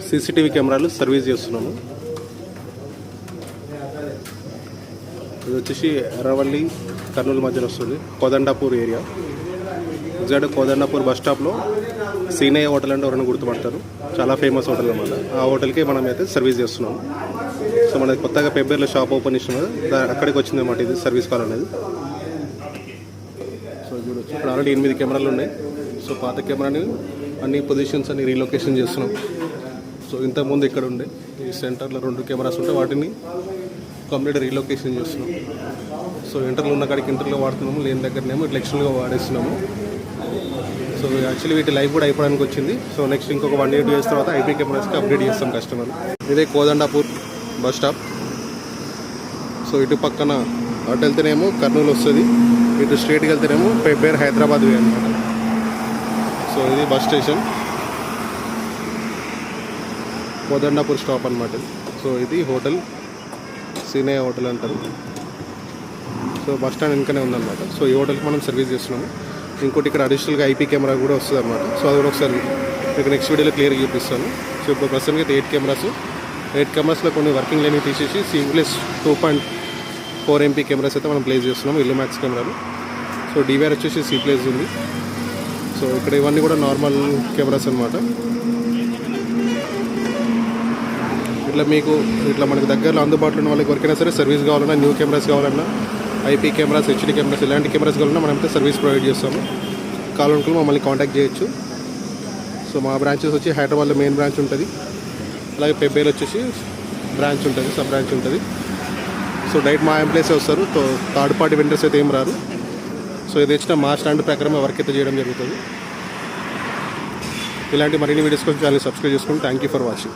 CCTV కెమెరాలు service చేస్తున్నాము. ఇది వచ్చేసి ఎర్రవల్లి కర్నూలు మధ్యలో వస్తుంది, Kodandapur area. Exact Kodandapur bus స్టాప్లో సీనయ్య హోటల్ అంటే ఎవరైనా గుర్తుపడతారు, చాలా ఫేమస్ హోటల్ అన్నమాట. ఆ హోటల్కి మనం అయితే సర్వీస్ చేస్తున్నాము. సో మనకి కొత్తగా పెబ్బేర్లో షాప్ ఓపెన్ చేసిన అక్కడికి వచ్చింది అన్నమాట ఇది సర్వీస్ కాల్ అనేది. సో చూడొచ్చు ఇక్కడ ఆల్రెడీ 8 కెమెరాలు ఉన్నాయి. సో పాత కెమెరాని అన్ని పొజిషన్స్ అన్ని రీలొకేషన్ చేస్తున్నాం. సో ఇంతకుముందు ఇక్కడ ఉండే ఈ సెంటర్లో 2 కెమెరాస్ ఉంటే వాటిని కంప్లీట్ రీలొకేషన్ చేస్తున్నాం. సో ఇంటర్లో ఉన్న కాడికి ఇంటర్లో వాడుతున్నాము, లేని దగ్గరనేమో ఇట్లా ఎక్స్టర్నల్గా వాడేస్తున్నాము. సో యాక్చువల్లీ వీటి లైఫ్ కూడా అయిపోవడానికి వచ్చింది. సో నెక్స్ట్ ఇంకొక 1 year 2 years తర్వాత ఐపీ కెమెరాస్కి అప్డేట్ చేస్తాం కస్టమర్. ఇదే కోదండాపూర్ బస్ స్టాప్. సో ఇటు పక్కన అటు వెళ్తేనేమో కర్నూలు వస్తుంది, ఇటు స్ట్రేట్కి వెళ్తేనేమో పెబ్బేర్ హైదరాబాద్ వే అనమాట. సో ఇది బస్ స్టేషన్, కోదండాపూర్ స్టాప్ అనమాట. సో ఇది హోటల్ సీనయ్య హోటల్ అంటారు. సో బస్ స్టాండ్ వెనుకనే ఉందన్నమాట. సో ఈ హోటల్కి మనం సర్వీస్ చేస్తున్నాము. ఇంకోటి ఇక్కడ అడిషనల్గా ఐపీ కెమెరా కూడా వస్తుంది అనమాట. సో అది కూడా ఒకసారి మీకు నెక్స్ట్ వీడియోలో క్లియర్గా చూపిస్తాను. సో ఇప్పుడు ప్రస్తుతానికి అయితే 8 కెమెరాస్లో కొన్ని వర్కింగ్ లేని తీసేసి సింప్లెస్ 2.4 MP కెమెరాస్ అయితే మనం ప్లేస్ చేస్తున్నాము, ఇల్లు మ్యాక్స్ కెమెరాలు. సో డివిఆర్ వచ్చేసి సి ప్లేస్ ఉంది. సో ఇక్కడ ఇవన్నీ కూడా నార్మల్ కెమెరాస్ అనమాట. ఇట్లా మనకు దగ్గరలో అందుబాటులో ఉన్న వాళ్ళకి ఎవరికైనా సరే సర్వీస్ కావాలన్నా, న్యూ కెమెరాస్ కావాలన్నా, ఐపీ కెమెరాస్, హెచ్డీ కెమెరాస్, ఇలాంటి కెమెరాస్ కావాలన్నా మనమైతే సర్వీస్ ప్రొవైడ్ చేస్తాము. కావాలనుకుని మమ్మల్ని కాంటాక్ట్ చేయొచ్చు. సో మా బ్రాంచెస్ వచ్చి హైదరాబాద్లో మెయిన్ బ్రాంచ్ ఉంటుంది, అలాగే పెబ్బేలో వచ్చేసి బ్రాంచ్ ఉంటుంది, సబ్ బ్రాంచ్ ఉంటుంది. సో డైరెక్ట్ మా ఎంప్లాయీస్ వస్తారు, థర్డ్ పార్టీ వెండర్స్ అయితే ఏం రారు. సో ఇది వచ్చిన మా స్టాండ్ ప్రకారం వర్క్ అయితే చేయడం జరుగుతుంది. ఇలాంటి మరిన్ని వీడియోస్ కోసం ఛానల్ సబ్స్క్రైబ్ చేసుకోండి. Thank you for watching.